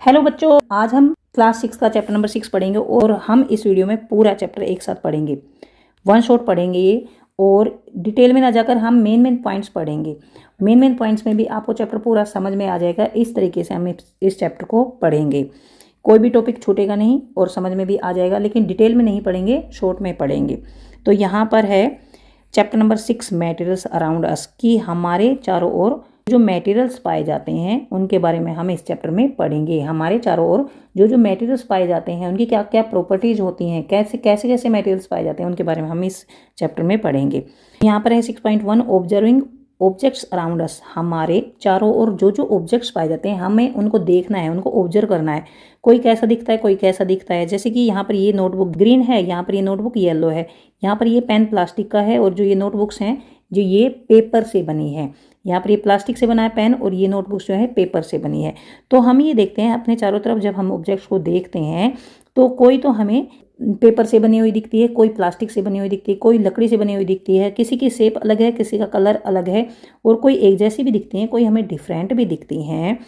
Hello बच्चों, आज हम क्लास 6 का चैप्टर नंबर 6 पढ़ेंगे और हम इस वीडियो में पूरा चैप्टर एक साथ पढ़ेंगे। वन शॉट पढ़ेंगे ये, और डिटेल में ना जाकर हम मेन पॉइंट्स पढ़ेंगे। मेन पॉइंट्स में भी आपको चैप्टर पूरा समझ में आ जाएगा। इस तरीके से हम इस चैप्टर को पढ़ेंगे। कोई भी टॉपिक छूटेगा नहीं और समझ में भी आ जाएगा, लेकिन डिटेल में नहीं पढ़ेंगे, शॉर्ट में पढ़ेंगे। तो यहाँ पर है chapter number 6 materials around us, कि हमारे चारों ओर जो मटेरियल्स पाए जाते हैं उनके बारे में हम इस चैप्टर में पढ़ेंगे। हमारे चारों ओर जो मटेरियल्स पाए जाते हैं उनकी क्या क्या प्रॉपर्टीज होती हैं, कैसे मटेरियल्स पाए जाते हैं, उनके बारे में हम इस चैप्टर में पढ़ेंगे। यहाँ पर है 6.1 ऑब्जर्विंग ऑब्जेक्ट्स अराउंड अस। हमारे चारों ओर जो ऑब्जेक्ट्स पाए जाते हैं हमें उनको देखना है, उनको ऑब्जर्व करना है। कोई कैसा दिखता है, कोई कैसा दिखता है। जैसे कि यहाँ पर ये नोटबुक ग्रीन है, यहाँ पर ये नोटबुक येलो है, यहाँ पर ये पेन प्लास्टिक का है, और जो ये नोटबुक्स हैं जो ये पेपर से बनी है। यहाँ पर ये प्लास्टिक से बना है पेन, और ये नोटबुक्स जो है पेपर से बनी है। तो हम ये देखते हैं अपने चारों तरफ, जब हम ऑब्जेक्ट्स को देखते हैं तो कोई तो हमें पेपर से बनी हुई दिखती है, कोई प्लास्टिक से बनी हुई दिखती है, कोई लकड़ी से बनी हुई दिखती है, किसी की शेप अलग है, किसी का कलर अलग है, और कोई एक जैसी भी दिखती हैं, कोई हमें डिफरेंट भी दिखती हैं,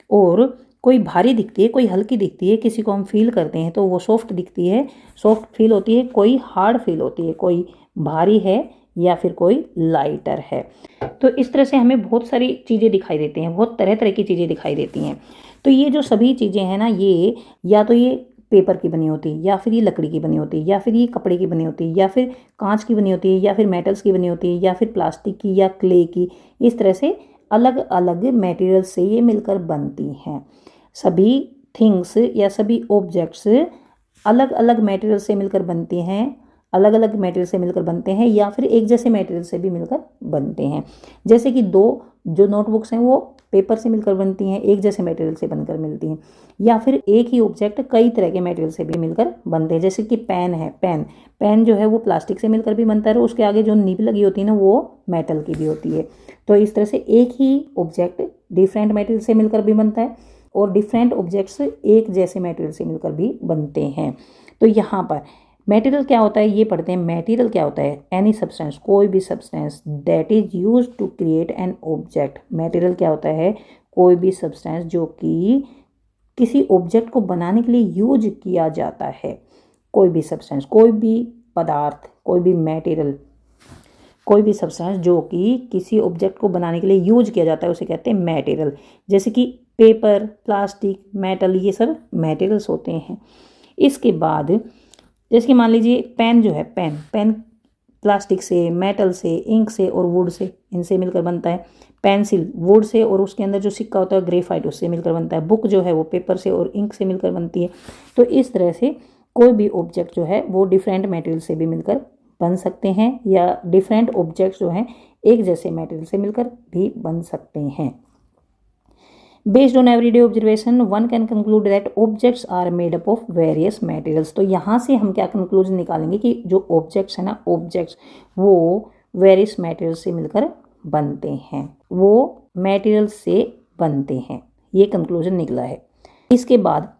और कोई भारी दिखती है, कोई हल्की दिखती है, किसी को हम फील करते हैं तो वो सॉफ्ट दिखती है, सॉफ्ट फील होती है, कोई हार्ड फील होती है, कोई भारी है या फिर कोई लाइटर है। तो इस तरह से हमें बहुत सारी चीज़ें दिखाई देती हैं, बहुत तरह तरह की चीज़ें दिखाई देती हैं। तो ये जो सभी चीज़ें हैं ना, ये या तो ये पेपर की बनी होती है, या फिर ये लकड़ी की बनी होती है, या फिर ये कपड़े की बनी होती है, या फिर कांच की बनी होती है, या फिर मेटल्स की बनी होती है, या फिर प्लास्टिक की या क्ले की। इस तरह से अलग अलग मटेरियल से ये मिलकर बनती हैं। सभी थिंग्स या सभी ऑब्जेक्ट्स अलग अलग मटेरियल से मिलकर बनती हैं, अलग अलग मटेरियल से मिलकर बनते हैं, या फिर एक जैसे मटेरियल से भी मिलकर बनते हैं। जैसे कि दो जो नोटबुक्स हैं वो पेपर से मिलकर बनती हैं, एक जैसे मटेरियल से बनकर मिलती हैं, या फिर एक ही ऑब्जेक्ट कई तरह के मटेरियल से भी मिलकर बनते हैं। जैसे कि पेन है, पेन जो है वो प्लास्टिक से मिलकर भी बनता है, और उसके आगे जो नीब लगी होती है ना वो मेटल की भी होती है। तो इस तरह से एक ही ऑब्जेक्ट डिफरेंट मटेरियल से मिलकर भी बनता है, और डिफरेंट ऑब्जेक्ट्स एक जैसे मटेरियल से मिलकर भी बनते हैं। तो यहाँ पर मटेरियल क्या होता है ये पढ़ते हैं। मटेरियल क्या होता है? एनी सब्सटेंस, कोई भी substance that is use to create an object. Material क्या होता है? कोई भी सब्सटेंस जो कि किसी ऑब्जेक्ट को बनाने के लिए यूज किया जाता है। कोई भी सब्सटेंस, कोई भी पदार्थ, कोई भी मटेरियल, कोई भी सब्सटेंस जो कि किसी ऑब्जेक्ट को बनाने के लिए यूज किया जाता है उसे कहते हैं मटेरियल। जैसे कि पेपर, प्लास्टिक, मेटल, ये सब मटेरियल्स होते हैं। इसके बाद जैसे कि मान लीजिए पेन जो है, पेन प्लास्टिक से, मेटल से, इंक से और वुड से, इनसे मिलकर बनता है। पेंसिल वुड से और उसके अंदर जो सिक्का होता है ग्रेफाइट, उससे मिलकर बनता है। बुक जो है वो पेपर से और इंक से मिलकर बनती है। तो इस तरह से कोई भी ऑब्जेक्ट जो है वो डिफरेंट मटेरियल से भी मिलकर बन सकते हैं, या डिफरेंट ऑब्जेक्ट्स जो हैं एक जैसे मटेरियल से मिलकर भी बन सकते हैं। Based on everyday observation one can conclude that objects are made up of various materials. तो यहाँ से हम क्या कंक्लूजन निकालेंगे कि जो ऑब्जेक्ट्स है ना, ऑब्जेक्ट्स वो वेरियस मटेरियल्स से मिलकर बनते हैं, वो मटेरियल्स से बनते हैं, ये कंक्लूजन निकला है। इसके बाद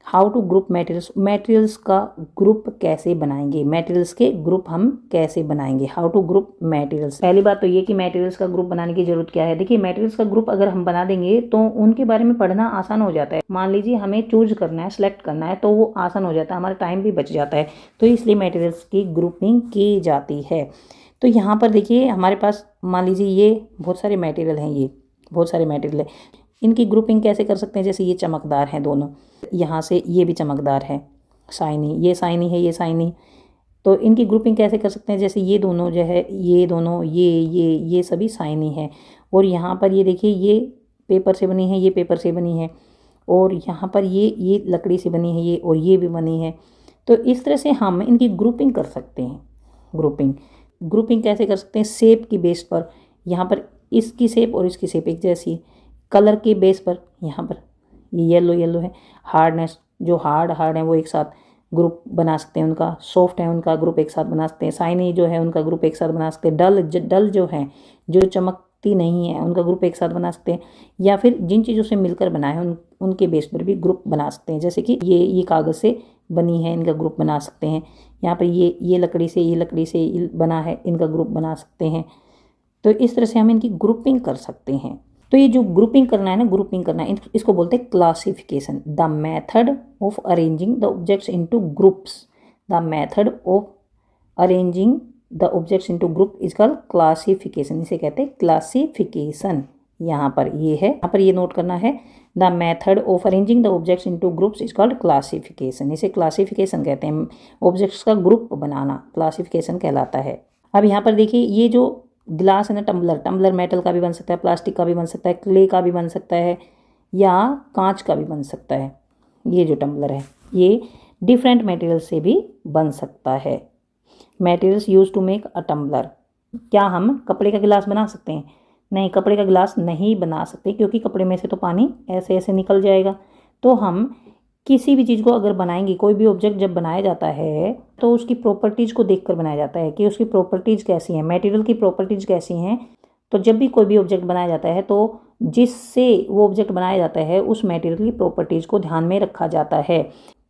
how to group materials, materials का ग्रुप कैसे बनाएंगे, मटेरियल्स के ग्रुप हम कैसे बनाएंगे। How to group materials. पहली बात तो ये कि मटेरियल्स का ग्रुप बनाने की जरूरत क्या है। देखिए, मटेरियल्स का ग्रुप अगर हम बना देंगे तो उनके बारे में पढ़ना आसान हो जाता है। मान लीजिए हमें चूज करना है, सेलेक्ट करना है, तो वो आसान हो जाता है, हमारा टाइम भी बच जाता है। तो इसलिए मटेरियल्स की ग्रुपिंग की जाती है। तो यहाँ पर देखिए हमारे पास मान लीजिए ये बहुत सारे मटेरियल हैं, ये बहुत सारे मटेरियल है। इनकी ग्रुपिंग कैसे कर सकते हैं? जैसे ये चमकदार हैं दोनों, यहाँ से ये भी चमकदार है, शाइनी, ये शाइनी है, ये शाइनी। तो इनकी ग्रुपिंग कैसे कर सकते हैं? जैसे ये दोनों जो है, ये दोनों, ये सभी शाइनी है। और यहाँ पर ये देखिए ये पेपर से बनी है, ये पेपर से बनी है, और यहाँ पर ये लकड़ी से बनी है, ये और ये भी बनी है। तो इस तरह से हम इनकी ग्रुपिंग कर सकते हैं। ग्रुपिंग कैसे कर सकते हैं? शेप की बेस पर, यहाँ पर इसकी शेप और इसकी शेप एक जैसी है। कलर के बेस पर, यहाँ पर ये येलो है। हार्डनेस, जो हार्ड है वो एक साथ ग्रुप बना सकते हैं उनका। सॉफ्ट है उनका ग्रुप एक साथ बना सकते हैं। शाइनी जो है उनका ग्रुप एक साथ बना सकते हैं। डल जो है, जो चमकती नहीं है, उनका ग्रुप एक साथ बना सकते हैं। या फिर जिन चीज़ों से मिलकर बना है उनके बेस पर भी ग्रुप बना सकते हैं। जैसे कि ये कागज़ से बनी है, इनका ग्रुप बना सकते हैं। यहाँ पर ये लकड़ी से बना है, इनका ग्रुप बना सकते हैं। तो इस तरह से हम इनकी ग्रुपिंग कर सकते हैं। तो ये जो ग्रुपिंग करना है ना, ग्रुपिंग करना है, इसको बोलते हैं classification. The method of arranging the objects into groups, the method of arranging the objects into group is called classification. इसे कहते हैं क्लासिफिकेशन। यहाँ पर ये है, यहाँ पर ये नोट करना है, the method of arranging the objects into groups is called classification. इसे क्लासिफिकेशन कहते हैं, ऑब्जेक्ट्स का ग्रुप बनाना क्लासिफिकेशन कहलाता है। अब यहाँ पर देखिए, ये जो गिलास है ना, टम्बलर, टम्बलर मेटल का भी बन सकता है, प्लास्टिक का भी बन सकता है, क्ले का भी बन सकता है, या कांच का भी बन सकता है। ये जो टम्बलर है ये डिफरेंट मटेरियल से भी बन सकता है। Materials use to make a tumbler. क्या हम कपड़े का गिलास बना सकते हैं? नहीं, कपड़े का गिलास नहीं बना सकते, क्योंकि कपड़े में से तो पानी ऐसे ऐसे निकल जाएगा। तो हम किसी भी चीज़ को अगर बनाएंगे, कोई भी ऑब्जेक्ट जब बनाया जाता है तो उसकी प्रॉपर्टीज़ को देखकर बनाया जाता है कि उसकी प्रॉपर्टीज़ कैसी हैं, मटेरियल की प्रॉपर्टीज़ कैसी हैं। तो जब भी कोई भी ऑब्जेक्ट बनाया जाता है तो जिससे वो ऑब्जेक्ट बनाया जाता है उस मटेरियल की प्रॉपर्टीज़ को ध्यान में रखा जाता है।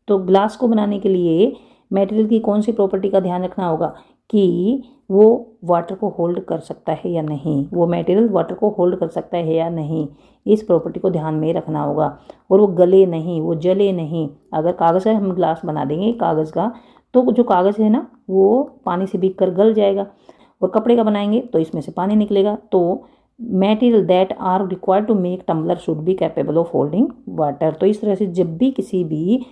तो ग्लास को बनाने के लिए मटेरियल की कौन सी प्रॉपर्टी का ध्यान रखना होगा कि वो वाटर को होल्ड कर सकता है या नहीं, वो मटेरियल वाटर को होल्ड कर सकता है या नहीं, इस प्रॉपर्टी को ध्यान में रखना होगा। और वो गले नहीं, वो जले नहीं। अगर कागज़ है, हम ग्लास बना देंगे कागज़ का, तो जो कागज़ है ना वो पानी से भीग कर गल जाएगा। और कपड़े का बनाएंगे तो इसमें से पानी निकलेगा। तो material that are required to make tumbler should be capable of holding water. तो इस तरह से जब भी किसी भी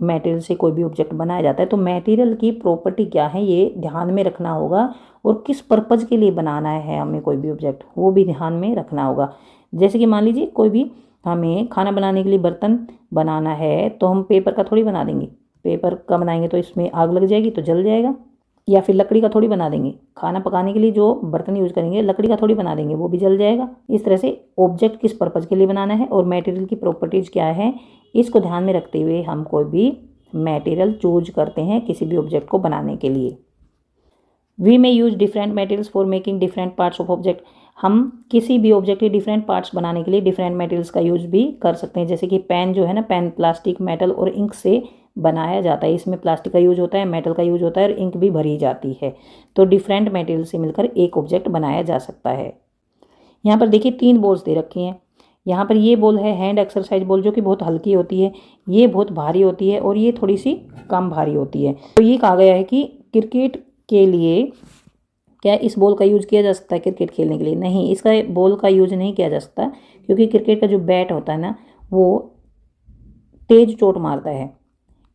मटेरियल से कोई भी ऑब्जेक्ट बनाया जाता है तो मटेरियल की प्रॉपर्टी क्या है ये ध्यान में रखना होगा, और किस पर्पज़ के लिए बनाना है हमें कोई भी ऑब्जेक्ट वो भी ध्यान में रखना होगा। जैसे कि मान लीजिए कोई भी हमें खाना बनाने के लिए बर्तन बनाना है तो हम पेपर का थोड़ी बना देंगे, पेपर का बनाएंगे तो इसमें आग लग जाएगी तो जल जाएगा। या फिर लकड़ी का थोड़ी बना देंगे, खाना पकाने के लिए जो बर्तन यूज़ करेंगे लकड़ी का थोड़ी बना देंगे, वो भी जल जाएगा। इस तरह से ऑब्जेक्ट किस पर्पज़ के लिए बनाना है और मटेरियल की प्रॉपर्टीज़ क्या है, इसको ध्यान में रखते हुए हम कोई भी मटेरियल चूज करते हैं किसी भी ऑब्जेक्ट को बनाने के लिए। We may use different materials for making different parts of object. हम किसी भी ऑब्जेक्ट के डिफरेंट पार्ट्स बनाने के लिए डिफरेंट मटेरियल्स का यूज भी कर सकते हैं। जैसे कि पेन जो है ना, पेन प्लास्टिक, मेटल और इंक से बनाया जाता है। इसमें प्लास्टिक का यूज होता है, मेटल का यूज होता है और इंक भी भरी जाती है। तो डिफरेंट मटेरियल से मिलकर एक ऑब्जेक्ट बनाया जा सकता है। यहाँ पर देखिए 3 बॉल्स दे रखी हैं। यहाँ पर ये बॉल है हैंड एक्सरसाइज बॉल, जो कि बहुत हल्की होती है, ये बहुत भारी होती है और ये थोड़ी सी कम भारी होती है। तो ये कहा गया है कि क्रिकेट के लिए क्या इस बॉल का यूज किया जा सकता है क्रिकेट खेलने के लिए? नहीं, इसका बॉल का यूज नहीं किया जा सकता, क्योंकि क्रिकेट का जो बैट होता है ना वो तेज चोट मारता है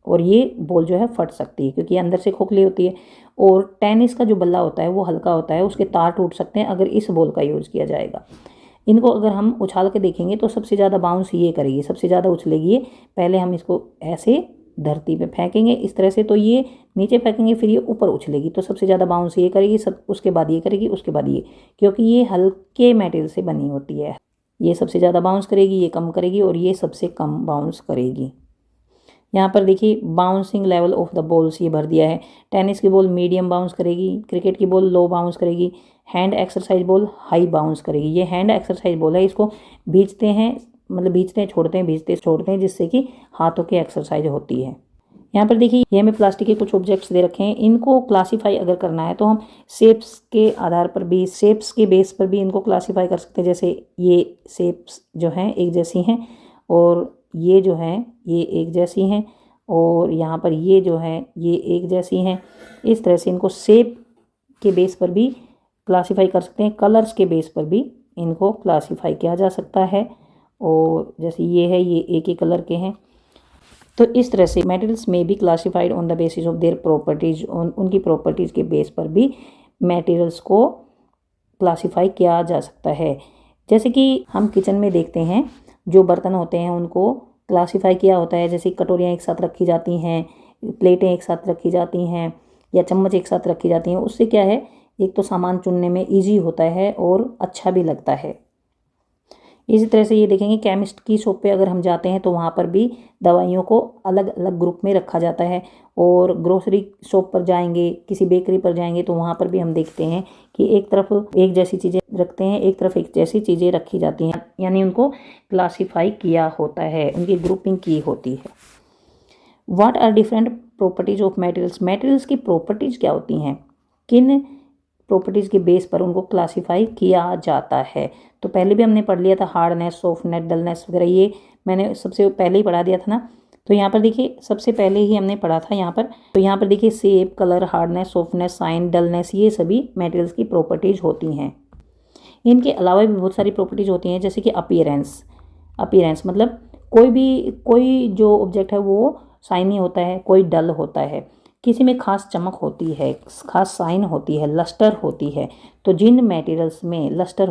और ये बॉल जो है फट सकती है, क्योंकि अंदर से खोखली होती है। और टेनिस का जो बल्ला होता है वो हल्का होता है, उसके तार टूट सकते हैं अगर इस बॉल का यूज़ किया जाएगा। इनको अगर हम उछाल के देखेंगे तो सबसे ज़्यादा बाउंस ये करेगी, सबसे ज़्यादा उछलेगी ये। पहले हम इसको ऐसे धरती पे फेंकेंगे इस तरह से, तो ये नीचे फेंकेंगे, फिर ये ऊपर उछलेगी, तो सबसे ज़्यादा बाउंस ये करेगी, सब उसके बाद ये करेगी, उसके बाद ये, क्योंकि ये हल्के मटेरियल से बनी होती है। ये सबसे ज़्यादा बाउंस करेगी, ये कम करेगी और ये सबसे कम बाउंस करेगी। यहाँ पर देखिए bouncing level of the balls ये भर दिया है। टेनिस की बॉल मीडियम बाउंस करेगी, क्रिकेट की बॉल लो बाउंस करेगी, hand exercise ball high bounce करेगी। ये हैंड एक्सरसाइज बॉल है, इसको भींचते हैं, मतलब भींचते हैं छोड़ते हैं, भींचते छोड़ते हैं, जिससे कि हाथों की एक्सरसाइज होती है। यहाँ पर देखिए ये हमें प्लास्टिक के कुछ ऑब्जेक्ट्स दे रखे हैं। इनको क्लासीफाई अगर करना है तो हम शेप्स के आधार पर भी, शेप्स के बेस पर भी इनको क्लासीफाई कर सकते हैं। जैसे ये शेप्स जो हैं एक जैसी हैं और ये जो हैं ये एक जैसी हैं, और यहाँ पर ये जो है ये एक जैसी हैं। इस तरह से इनको शेप के बेस पर भी क्लासीफाई कर सकते हैं, कलर्स के बेस पर भी इनको क्लासीफाई किया जा सकता है। और जैसे ये है ये एक ही कलर के हैं। तो इस तरह से मटेरियल्स में भी classified on the basis of their properties, उनकी प्रॉपर्टीज़ के बेस पर भी मटेरियल्स को क्लासीफाई किया जा सकता है। जैसे कि हम किचन में देखते हैं जो बर्तन होते हैं उनको क्लासीफाई किया होता है। जैसे कटोरियाँ एक साथ रखी जाती हैं, प्लेटें एक साथ रखी जाती हैं, या चम्मच एक साथ रखी जाती हैं। उससे क्या है, एक तो सामान चुनने में ईजी होता है और अच्छा भी लगता है। इसी तरह से ये देखेंगे केमिस्ट की शॉप पे अगर हम जाते हैं तो वहाँ पर भी दवाइयों को अलग अलग ग्रुप में रखा जाता है। और ग्रोसरी शॉप पर जाएंगे, किसी बेकरी पर जाएंगे तो वहाँ पर भी हम देखते हैं कि एक तरफ एक जैसी चीज़ें रखते हैं, एक तरफ एक जैसी चीज़ें रखी जाती हैं, यानी उनको क्लासीफाई किया होता है, उनकी ग्रुपिंग की होती है। What are different properties of materials? Materials की प्रॉपर्टीज़ क्या होती हैं? किन प्रॉपर्टीज़ के बेस पर उनको क्लासीफाई किया जाता है। तो पहले भी हमने पढ़ लिया था हार्डनेस, सॉफ्टनेस, डलनेस वगैरह, ये मैंने सबसे पहले ही पढ़ा दिया था ना। तो यहाँ पर देखिए सबसे पहले ही हमने पढ़ा था यहाँ पर। तो यहाँ पर देखिए shape, colour, hardness, softness, shine, dullness, ये सभी मटेरियल्स की प्रॉपर्टीज़ होती हैं। इनके अलावा भी बहुत सारी प्रॉपर्टीज़ होती हैं, जैसे कि अपीयरेंस मतलब कोई जो ऑब्जेक्ट है वो शाइनी होता है, कोई डल होता है, किसी में खास चमक होती है, खास साइन होती है, लस्टर होती है। तो जिन मटेरियल्स में लस्टर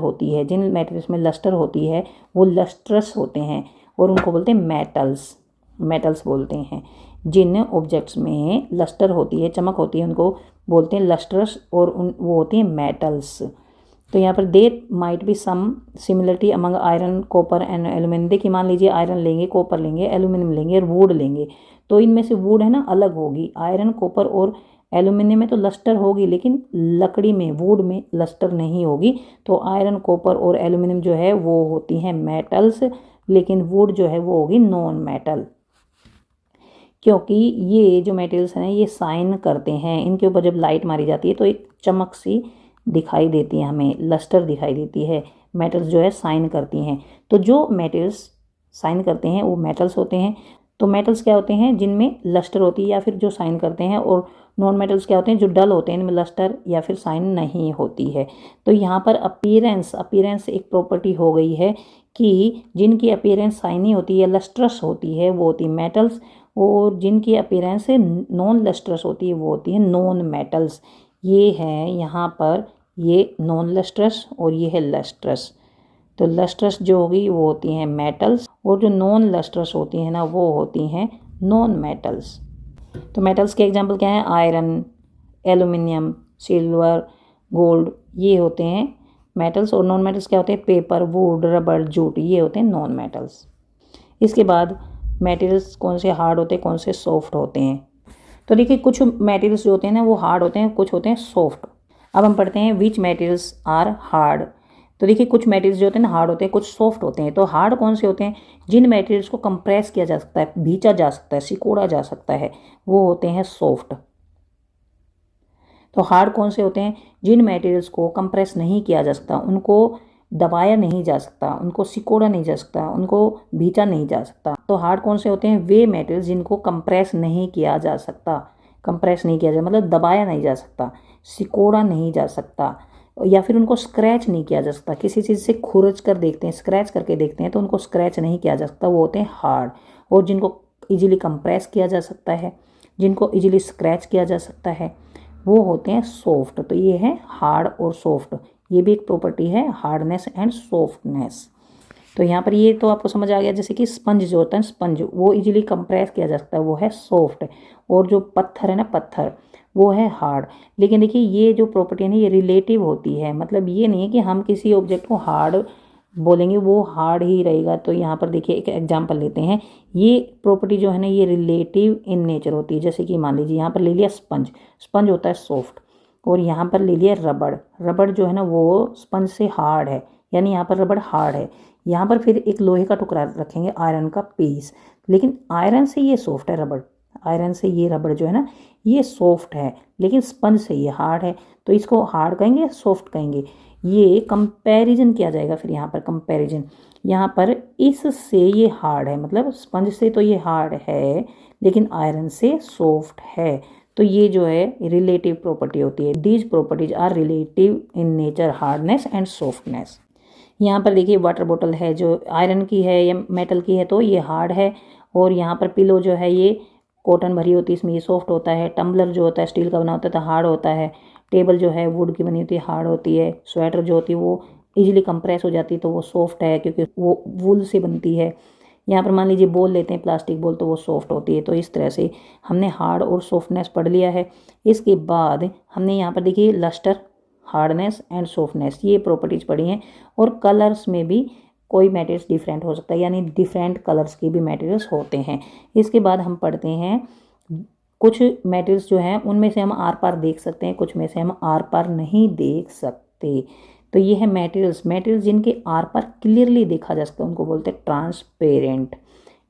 होती है वो लस्ट्रस होते हैं और उनको बोलते हैं मेटल्स बोलते हैं। जिन ऑब्जेक्ट्स में लस्टर होती है, चमक होती है, उनको बोलते हैं लस्ट्रस और वो होते हैं मेटल्स। तो यहाँ पर there might be some similarity among iron, copper and aluminium. देखिए मान लीजिए आयरन लेंगे, कॉपर लेंगे, एल्यूमिनियम लेंगे और वुड लेंगे, तो इनमें से वुड है ना अलग होगी। आयरन, कॉपर और एल्यूमिनियम में तो लस्टर होगी, लेकिन लकड़ी में, वुड में लस्टर नहीं होगी। तो आयरन, कॉपर और एल्यूमिनियम जो है वो होती हैं मेटल्स, लेकिन वुड जो है वो होगी नॉन मेटल, क्योंकि ये जो मटेरियल्स हैं ये साइन करते हैं। इनके ऊपर जब लाइट मारी जाती है तो एक चमक सी दिखाई देती है, हमें लस्टर दिखाई देती है। मेटल्स जो है साइन करती हैं। तो जो मेटल्स साइन करते हैं वो मेटल्स होते हैं। तो मेटल्स क्या होते हैं? जिनमें लस्टर होती है या फिर जो साइन करते हैं, और नॉन मेटल्स क्या होते हैं? जो डल होते हैं, इनमें लस्टर या फिर साइन नहीं होती है। तो यहाँ पर अपीयरेंस एक प्रॉपर्टी हो गई है कि जिनकी अपीयरेंस साइनी होती है, लस्ट्रस होती है, वो होती है मेटल्स, और जिनकी अपीयरेंस नॉन लस्ट्रस होती है वो होती है नॉन मेटल्स। ये है यहाँ पर, ये नॉन लस्ट्रस और ये है लस्ट्रस। तो लस्ट्रस जो होगी वो होती हैं मेटल्स, और जो नॉन लस्ट्रस होती हैं ना वो होती हैं नॉन मेटल्स। तो मेटल्स के एग्जांपल क्या हैं? आयरन, एल्यूमिनियम, सिल्वर, गोल्ड, ये होते हैं मेटल्स। और नॉन मेटल्स क्या होते हैं? पेपर, वुड, रबर, जूट, ये होते हैं नॉन मेटल्स। इसके बाद मटेरियल्स कौन से हार्ड होते हैं, कौन से सॉफ्ट होते हैं। तो देखिए कुछ मटेरियल्स जो होते हैं ना वो हार्ड होते हैं, कुछ होते हैं सॉफ्ट। अब हम पढ़ते हैं विच मटेरियल्स आर हार्ड। तो देखिए कुछ मटेरियल्स जो होते हैं ना हार्ड होते हैं, कुछ सॉफ्ट होते हैं। तो हार्ड कौन से होते हैं? जिन मटेरियल्स को कंप्रेस किया जा सकता है, भींचा जा सकता है, सिकोड़ा जा सकता है, वो होते हैं सॉफ्ट। तो हार्ड कौन से होते हैं? जिन मटेरियल्स को कंप्रेस नहीं किया जा सकता, उनको दबाया नहीं जा सकता, उनको सिकोड़ा नहीं जा सकता, उनको भींचा नहीं जा सकता। तो हार्ड कौन से होते हैं? वे मटेरियल्स जिनको कंप्रेस नहीं किया जा सकता, कंप्रेस नहीं किया जा मतलब दबाया नहीं जा सकता, सिकोड़ा नहीं जा सकता, या फिर उनको स्क्रैच नहीं किया जा सकता। किसी चीज़ से खुरच कर देखते हैं, स्क्रैच करके देखते हैं तो उनको स्क्रैच नहीं किया जा सकता, वो होते हैं हार्ड। और जिनको इजीली कंप्रेस किया जा सकता है, जिनको इजीली स्क्रैच किया जा सकता है, वो होते हैं सॉफ्ट। तो ये है हार्ड और सॉफ्ट, ये भी एक प्रॉपर्टी है, हार्डनेस एंड सॉफ्टनेस। तो यहाँ पर ये तो आपको समझ आ गया। जैसे कि स्पंज जो होता है, स्पंज वो इजीली कंप्रेस किया जा सकता है, वो है सॉफ्ट। और जो पत्थर है ना, पत्थर, वो है हार्ड। लेकिन देखिए ये जो प्रॉपर्टी है ना ये रिलेटिव होती है, मतलब ये नहीं है कि हम किसी ऑब्जेक्ट को हार्ड बोलेंगे वो हार्ड ही रहेगा। तो यहाँ पर देखिए एक एग्जांपल लेते हैं। ये प्रॉपर्टी जो है ना ये रिलेटिव इन नेचर होती है। जैसे कि मान लीजिए यहाँ पर ले लिया स्पंज होता है सॉफ्ट, और यहाँ पर ले लिया रबड़ जो है ना वो स्पंज से हार्ड है, यानी यहाँ पर रबड़ हार्ड है। यहाँ पर फिर एक लोहे का टुकड़ा रखेंगे, आयरन का पीस, लेकिन आयरन से ये सॉफ्ट है रबड़, आयरन से ये रबड़ जो है ना ये सॉफ्ट है, लेकिन स्पंज से ये हार्ड है। तो इसको हार्ड कहेंगे या सॉफ्ट कहेंगे? ये कंपैरिजन किया जाएगा। फिर यहाँ पर कंपैरिजन, यहाँ पर इससे ये हार्ड है, मतलब स्पंज से तो ये हार्ड है लेकिन आयरन से सॉफ्ट है। तो ये जो है रिलेटिव प्रॉपर्टी होती है। These properties are relative in nature, hardness and softness. यहाँ पर देखिए वाटर बोतल है जो आयरन की है या मेटल की है तो ये हार्ड है, और यहाँ पर पिलो जो है ये कॉटन भरी होती है, इसमें ये सॉफ्ट होता है। टम्बलर जो होता है स्टील का बना होता है तो हार्ड होता है। टेबल जो है वुड की बनी होती है, हार्ड होती है। स्वेटर जो होती है वो इजीली कंप्रेस हो जाती है तो वो सॉफ्ट है, क्योंकि वो वूल से बनती है। यहाँ पर मान लीजिए बॉल लेते हैं, प्लास्टिक बॉल, तो वो सॉफ्ट होती है। तो इस तरह से हमने हार्ड और सॉफ्टनेस पढ़ लिया है। इसके बाद हमने यहाँ पर देखिए लस्टर, हार्डनेस एंड सॉफ्टनेस, ये प्रॉपर्टीज़ पढ़ी हैं। और कलर्स में भी कोई मटेरियल्स डिफरेंट हो सकता है, यानी डिफरेंट कलर्स के भी मटेरियल्स होते हैं। इसके बाद हम पढ़ते हैं कुछ मटेरियल्स जो हैं उनमें से हम आर पार देख सकते हैं, कुछ में से हम आर पार नहीं देख सकते। तो ये है मटेरियल्स जिनके आर पार क्लियरली देखा जा सकता है उनको बोलते हैं ट्रांसपेरेंट।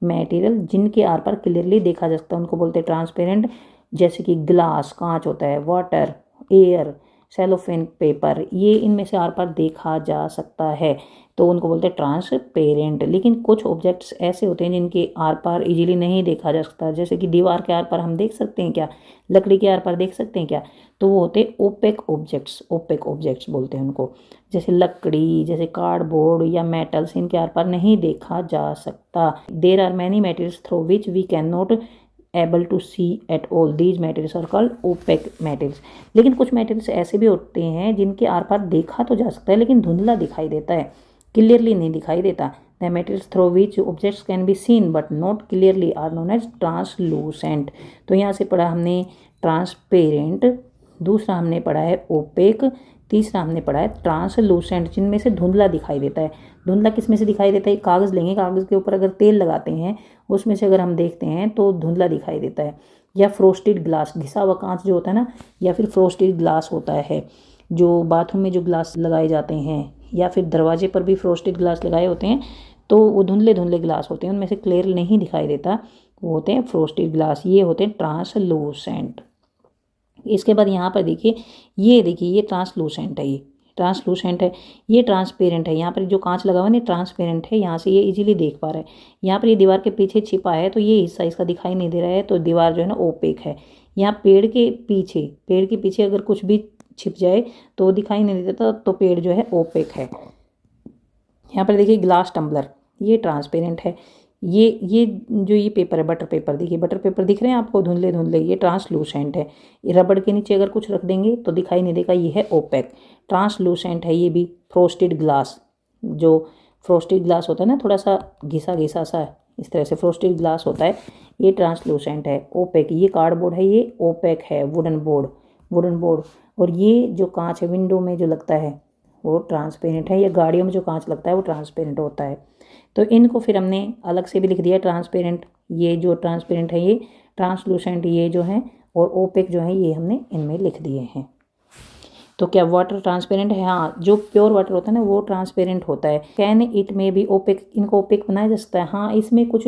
मटेरियल जिनके आर पार क्लियरली देखा जा सकता है उनको बोलते हैं ट्रांसपेरेंट। जैसे कि ग्लास, कांच होता है, वाटर, एयर, सेलोफेन पेपर, ये इनमें से आर पार देखा जा सकता है, तो उनको बोलते हैं ट्रांसपेरेंट। लेकिन कुछ ऑब्जेक्ट्स ऐसे होते हैं जिनके आर पार इजीली नहीं देखा जा सकता, जैसे कि दीवार के आर पार हम देख सकते हैं क्या, लकड़ी के आर पार देख सकते हैं क्या, तो वो होते हैं ओपेक ऑब्जेक्ट्स, ओपेक ऑब्जेक्ट्स बोलते हैं उनको। जैसे लकड़ी, जैसे कार्डबोर्ड या मेटल्स, इनके आर पार नहीं देखा जा सकता। There are many materials through which we can not able to see at all, these materials are called opaque materials. लेकिन कुछ मटेरियल्स ऐसे भी होते हैं जिनके आर पार देखा तो जा सकता है लेकिन धुंधला दिखाई देता है, क्लियरली नहीं दिखाई देता। The materials through which objects can be seen but not clearly are known as translucent. तो यहाँ से पढ़ा हमने ट्रांसपेरेंट, दूसरा हमने पढ़ा है ओपेक, तीसरा हमने पढ़ा है ट्रांसलूसेंट, जिनमें से धुंधला दिखाई देता है। धुंधला किस में से दिखाई देता है, कागज़ लेंगे, कागज़ के ऊपर अगर तेल लगाते हैं उसमें से अगर हम देखते हैं तो धुंधला दिखाई देता है। या फ्रोस्टेड ग्लास, घिसा हुआ कांच जो होता है ना, या फिर फ्रोस्टेड ग्लास होता है, जो बाथरूम में जो ग्लास लगाए जाते हैं, या फिर दरवाजे पर भी फ्रोस्टेड ग्लास लगाए होते हैं, तो वो धुंधले धुंधले ग्लास होते हैं, उनमें से क्लियर नहीं दिखाई देता, वो होते हैं फ्रोस्टेड ग्लास, ये होते हैं ट्रांसलूसेंट। इसके बाद यहाँ पर देखिए, ये ट्रांसलूसेंट है, ये ट्रांसलूसेंट है, ये ट्रांसपेरेंट है। यहाँ पर जो कांच लगा हुआ है ना ट्रांसपेरेंट है, यहाँ से ये इजीली देख पा रहा है। यहाँ पर ये दीवार के पीछे छिपा है तो ये हिस्सा इसका दिखाई नहीं दे रहा है, तो दीवार जो है ना ओपेक है। यहाँ पेड़ के पीछे अगर कुछ भी छिप जाए तो वो दिखाई नहीं देता, तो पेड़ जो है ओपेक है। यहाँ पर देखिए ग्लास टम्बलर, ये ट्रांसपेरेंट है। ये जो ये पेपर है, बटर पेपर, देखिए बटर पेपर दिख रहे हैं आपको धुंधले धुंधले, ये ट्रांसलूसेंट है। ये रबड़ के नीचे अगर कुछ रख देंगे तो दिखाई नहीं देगा, ये है ओपेक, ट्रांसलूसेंट है। ये भी फ्रोस्टेड ग्लास, जो फ्रोस्टेड ग्लास होता है ना, थोड़ा सा घिसा घिसा सा, इस तरह से फ्रोस्टेड ग्लास होता है, ये ट्रांसलूसेंट है, ओपेक। ये कार्डबोर्ड है, ये ओपेक है, वुडन बोर्ड। और ये जो कांच है विंडो में जो लगता है वो ट्रांसपेरेंट है, या गाड़ियों में जो कांच लगता है वो ट्रांसपेरेंट होता है। तो इनको फिर हमने अलग से भी लिख दिया, ट्रांसपेरेंट, ये जो ट्रांसपेरेंट है ये, ट्रांसलूसेंट ये जो है, और ओपेक जो है ये हमने इनमें लिख दिए हैं। तो क्या वाटर ट्रांसपेरेंट है? हाँ, जो प्योर वाटर होता है ना वो ट्रांसपेरेंट होता है। कैन इट में भी ओपेक, इनको ओपेक बनाया जा सकता है? हाँ, इसमें कुछ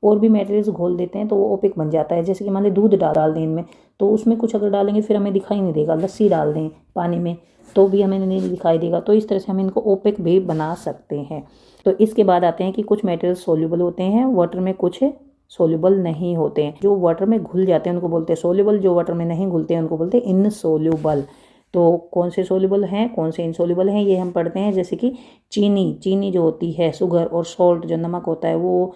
और भी मटेरियल्स घोल देते हैं तो वो ओपेक बन जाता है। जैसे कि मान ली दूध डाल दें इनमें, तो उसमें कुछ अगर डालेंगे फिर हमें दिखाई नहीं देगा। लस्सी डाल दें पानी में तो भी हमें नहीं दिखाई देगा। तो इस तरह से हम इनको ओपेक भी बना सकते हैं। तो इसके बाद आते हैं कि कुछ मटेरियल सोल्यूबल होते हैं वाटर में, कुछ सोल्यूबल नहीं होते हैं। जो वाटर में घुल जाते हैं उनको बोलते हैं सोल्यूबल, जो वाटर में नहीं घुलते हैं उनको बोलते हैं इनसोल्यूबल। तो कौन से सोल्यूबल हैं, कौन से इनसोल्यूबल हैं, ये हम पढ़ते हैं। जैसे कि चीनी जो होती है, शुगर और सॉल्ट जो नमक होता है, वो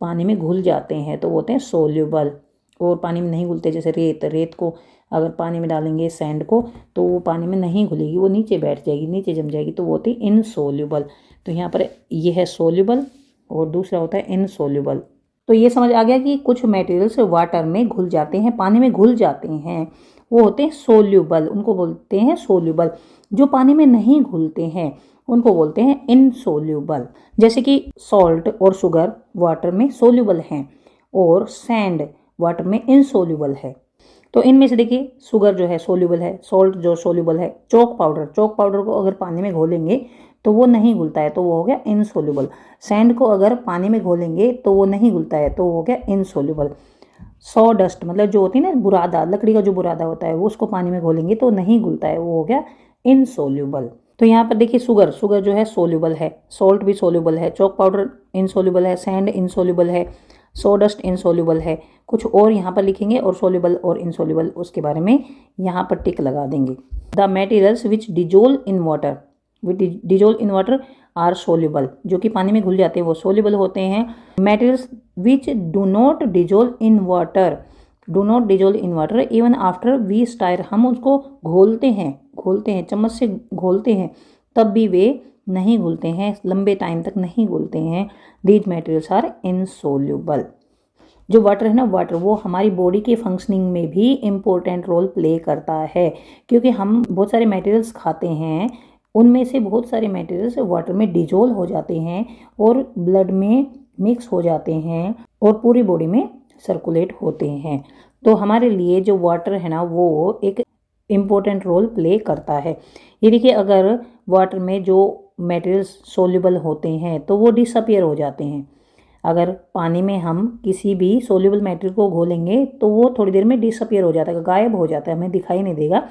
पानी में घुल जाते हैं तो वो होते हैं सोल्यूबल। और पानी में नहीं घुलते, जैसे रेत को अगर पानी में डालेंगे, सैंड को, तो वो पानी में नहीं घुलेगी, वो नीचे बैठ जाएगी, नीचे जम जाएगी, तो वो होती है इनसोल्यूबल। तो यहाँ पर ये है सोल्यूबल और दूसरा होता है इनसोल्यूबल। तो ये समझ आ गया कि कुछ मटेरियल्स वाटर में घुल जाते हैं, पानी में घुल जाते हैं, वो होते हैं सोल्यूबल, उनको बोलते हैं सोल्यूबल। जो पानी में नहीं घुलते हैं उनको बोलते हैं इनसोल्यूबल। जैसे कि सॉल्ट और शुगर वाटर में सोल्यूबल हैं और सैंड वाटर में इनसोल्यूबल है। तो इनमें से देखिए शुगर जो है सोल्यूबल है, सॉल्ट जो सोल्यूबल है, चॉक पाउडर को अगर पानी में घोलेंगे तो वो नहीं घुलता है, तो वो हो गया इनसोल्यूबल। सैंड को अगर पानी में घोलेंगे तो वो नहीं घुलता है, तो वो हो गया इनसोल्यूबल। सॉ डस्ट मतलब जो होती है ना बुरादा, लकड़ी का जो बुरादा होता है, वो उसको पानी में घोलेंगे तो नहीं घुलता है, वो हो गया इनसोल्यूबल। तो यहाँ पर देखिए शुगर जो है सोल्यूबल है, सॉल्ट भी सोल्यूबल है, चॉक पाउडर इनसोल्यूबल है, सैंड इनसोल्यूबल है, सोडस्ट इनसोल्यूबल है। कुछ और यहाँ पर लिखेंगे और सोल्यूबल और इनसोल्यूबल, उसके बारे में यहाँ पर टिक लगा देंगे। The materials which dissolve in water are soluble, जो कि पानी में घुल जाते हैं वो सोल्यूबल होते हैं। Materials which do not dissolve in water even after we stir, हम उसको घोलते हैं चम्मच से घोलते हैं तब भी वे नहीं घुलते हैं, लंबे टाइम तक नहीं घुलते हैं। These materials are insoluble. जो वाटर है ना, वाटर वो हमारी बॉडी के फंक्शनिंग में भी इम्पोर्टेंट रोल प्ले करता है, क्योंकि हम बहुत सारे मटेरियल्स खाते हैं, उनमें से बहुत सारे मटेरियल्स वाटर में डिजोल्व हो जाते हैं और ब्लड में मिक्स हो जाते हैं और पूरी बॉडी में सर्कुलेट होते हैं। तो हमारे लिए जो वाटर है ना वो एक इम्पोर्टेंट रोल प्ले करता है। ये देखिए, अगर वाटर में जो मटेरियल्स सोल्यूबल होते हैं तो वो डिसअपियर हो जाते हैं। अगर पानी में हम किसी भी सोल्यूबल मटेरियल को घोलेंगे तो वो थोड़ी देर में डिसअपियर हो जाता है, गायब हो जाता है, हमें दिखाई नहीं देगा।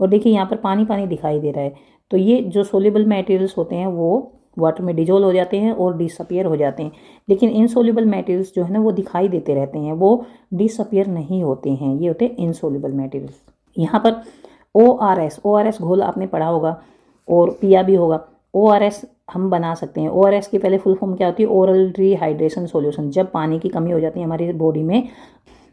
और देखिए यहाँ पर पानी पानी दिखाई दे रहा है। तो ये जो सोल्यूबल मटेरियल्स होते हैं वो वाटर में डिजोल्व हो जाते हैं और डिसअपियर हो जाते हैं, लेकिन इनसोल्यूबल मटेरियल्स जो है ना वो दिखाई देते रहते हैं, वो डिसअपियर नहीं होते हैं, ये होते हैं इनसोल्यूबल मटेरियल्स। यहाँ पर ORS घोल आपने पढ़ा होगा और पिया भी होगा। ORS हम बना सकते हैं। ORS की पहले फुल फॉर्म क्या होती है? Oral rehydration solution. जब पानी की कमी हो जाती है हमारी बॉडी में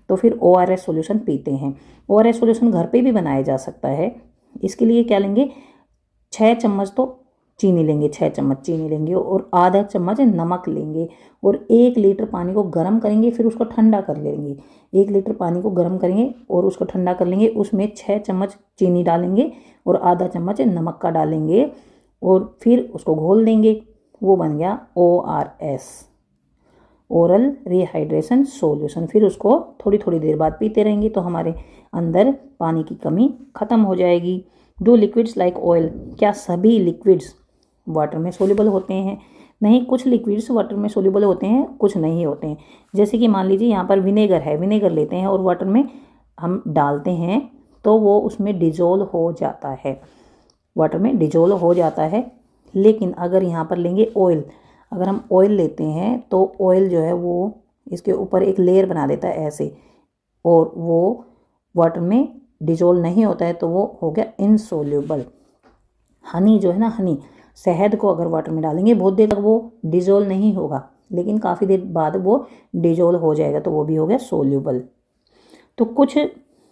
तो फिर ORS सॉल्यूशन पीते हैं। ORS सॉल्यूशन घर पे भी बनाया जा सकता है। इसके लिए क्या लेंगे? 6 चम्मच तो चीनी लेंगे, 6 चम्मच चीनी लेंगे और आधा चम्मच नमक लेंगे और 1 लीटर पानी को गर्म करेंगे, फिर उसको ठंडा कर लेंगे। 1 लीटर पानी को गर्म करेंगे और उसको ठंडा कर लेंगे, उसमें 6 चम्मच चीनी डालेंगे और आधा चम्मच नमक का डालेंगे और फिर उसको घोल देंगे। वो बन गया ORS, ओरल रिहाइड्रेशन सॉल्यूशन। फिर उसको थोड़ी थोड़ी देर बाद पीते रहेंगे तो हमारे अंदर पानी की कमी ख़त्म हो जाएगी। डू लिक्विड्स लाइक ऑयल, क्या सभी लिक्विड्स वाटर में सोल्यूबल होते हैं? नहीं, कुछ लिक्विड्स वाटर में सोल्यूबल होते हैं, कुछ नहीं होते हैं। जैसे कि मान लीजिए यहाँ पर विनेगर है, विनेगर लेते हैं और वाटर में हम डालते हैं तो वो उसमें डिजोल्व हो जाता है, वाटर में डिजोल्व हो जाता है। लेकिन अगर यहाँ पर लेंगे ऑयल, अगर हम ऑयल लेते हैं तो ऑयल जो है वो इसके ऊपर एक लेयर बना देता है ऐसे, और वो वाटर में डिजोल्व नहीं होता है तो वो हो गया इनसोल्यूबल। हनी जो है ना, हनी, शहद को अगर वाटर में डालेंगे बहुत देर तक वो डिजोल्व नहीं होगा, लेकिन काफ़ी देर बाद वो डिजोल्व हो जाएगा तो वो भी हो गया सोल्यूबल। तो कुछ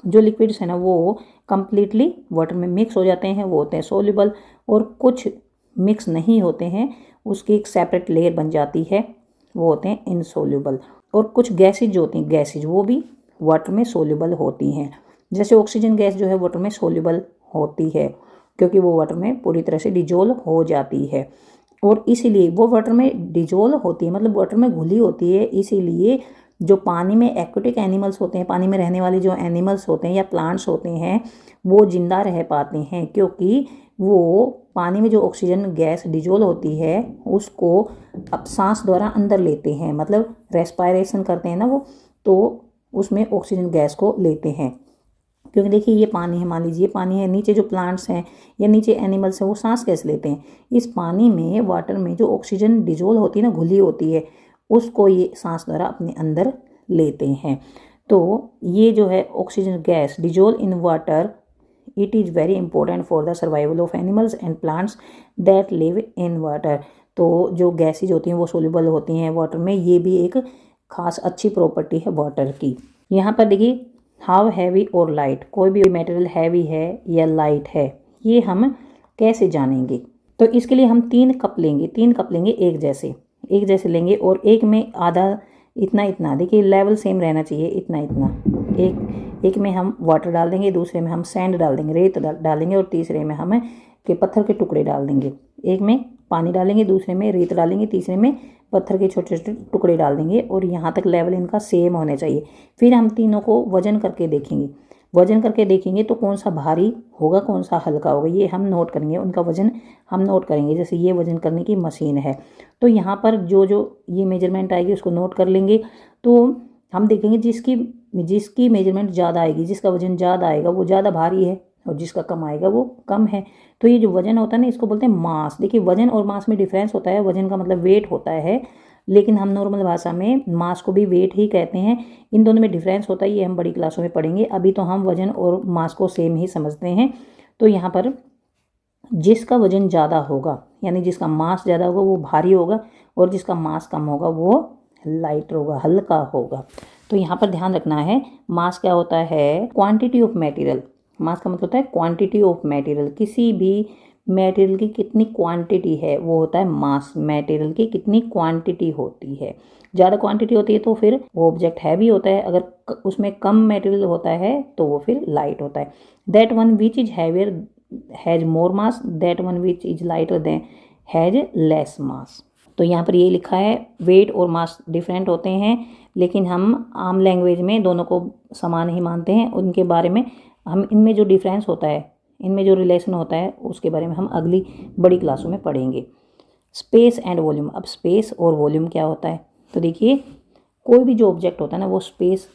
जो लिक्विड्स है ना वो कम्प्लीटली वाटर में मिक्स हो जाते हैं, वो होते हैं सोल्यूबल, और कुछ मिक्स नहीं होते हैं, उसकी एक सेपरेट लेयर बन जाती है, वो होते हैं इनसोल्यूबल। और कुछ गैसेज जो होती हैं, गैसेज वो भी वाटर में सोल्यूबल होती हैं। जैसे ऑक्सीजन गैस जो है वाटर में सोल्यूबल होती है क्योंकि वो वाटर में पूरी तरह से डिजोल्व हो जाती है, और इसीलिए वो वाटर में डिजोल्व होती है, मतलब वाटर में घुली होती है। इसीलिए जो पानी में एक्वेटिक एनिमल्स होते हैं, पानी में रहने वाले जो एनिमल्स होते हैं या प्लांट्स होते हैं, वो जिंदा रह पाते हैं क्योंकि वो पानी में जो ऑक्सीजन गैस डिजोल्व होती है उसको अब सांस द्वारा अंदर लेते हैं, मतलब रेस्पायरेशन करते हैं ना वो, तो उसमें ऑक्सीजन गैस को लेते हैं। क्योंकि देखिए ये पानी है, मान लीजिए पानी है, नीचे जो प्लांट्स हैं या नीचे एनिमल्स हैं वो सांस कैसे लेते हैं? इस पानी में, वाटर में जो ऑक्सीजन डिजोल्व होती है ना, घुली होती है, उसको ये सांस द्वारा अपने अंदर लेते हैं। तो ये जो है oxygen gas dissolve in water, it is very important for the survival of animals and plants that live in water. तो जो गैसेज होती हैं वो सोल्यूबल होती हैं वाटर में, ये भी एक खास अच्छी प्रॉपर्टी है वाटर की। यहाँ पर देखिए हाउ हैवी और लाइट, कोई भी मटेरियल हैवी है या लाइट है, ये हम कैसे जानेंगे? तो इसके लिए हम 3 कप लेंगे, 3 कप लेंगे एक जैसे लेंगे, और एक में आधा इतना इतना, देखिए लेवल सेम रहना चाहिए, इतना इतना। एक में हम वाटर डाल देंगे, दूसरे में हम सैंड डाल देंगे, रेत डालेंगे, और तीसरे में हम पत्थर के टुकड़े डाल देंगे। एक में पानी डालेंगे, दूसरे में रेत डालेंगे, तीसरे में पत्थर के छोटे छोटे टुकड़े डाल देंगे, और यहाँ तक लेवल इनका सेम होना चाहिए। फिर हम तीनों को वजन करके देखेंगे तो कौन सा भारी होगा, कौन सा हल्का होगा, ये हम नोट करेंगे, उनका वजन हम नोट करेंगे। जैसे ये वजन करने की मशीन है तो यहाँ पर जो जो ये मेजरमेंट आएगी उसको नोट कर लेंगे। तो हम देखेंगे जिसकी मेजरमेंट ज़्यादा आएगी, जिसका वजन ज़्यादा आएगा वो ज़्यादा भारी है, और जिसका कम आएगा वो कम है। तो ये जो वजन होता है ना, इसको बोलते हैं मास। देखिए वजन और मास में डिफरेंस होता है, वजन का मतलब वेट होता है, लेकिन हम नॉर्मल भाषा में मास को भी वेट ही कहते हैं। इन दोनों में डिफरेंस होता है, ये हम बड़ी क्लासों में पढ़ेंगे। अभी तो हम वजन और मास को सेम ही समझते हैं। तो यहाँ पर जिसका वजन ज़्यादा होगा, यानी जिसका मास ज़्यादा होगा वो भारी होगा, और जिसका मास कम होगा वो लाइट होगा, हल्का होगा। तो यहाँ पर ध्यान रखना है, मास क्या होता है? Quantity of material. मास का मतलब होता है क्वांटिटी ऑफ मटेरियल, किसी भी मटेरियल की कितनी क्वांटिटी है वो होता है मास। मटेरियल की कितनी क्वांटिटी होती है, ज़्यादा क्वांटिटी होती है तो फिर वो ऑब्जेक्ट हैवी होता है, अगर उसमें कम मटेरियल होता है तो वो फिर लाइट होता है। That one which is heavier has more mass, that one which is lighter than has less मास। तो यहाँ पर ये लिखा है वेट और मास डिफरेंट होते हैं, लेकिन हम आम लैंग्वेज में दोनों को समान ही मानते हैं। उनके बारे में हम, इनमें जो डिफरेंस होता है, इनमें जो रिलेशन होता है, उसके बारे में हम अगली बड़ी क्लासों में पढ़ेंगे। Space and volume. अब स्पेस और वॉल्यूम क्या होता है? तो देखिए कोई भी जो ऑब्जेक्ट होता है ना वो स्पेस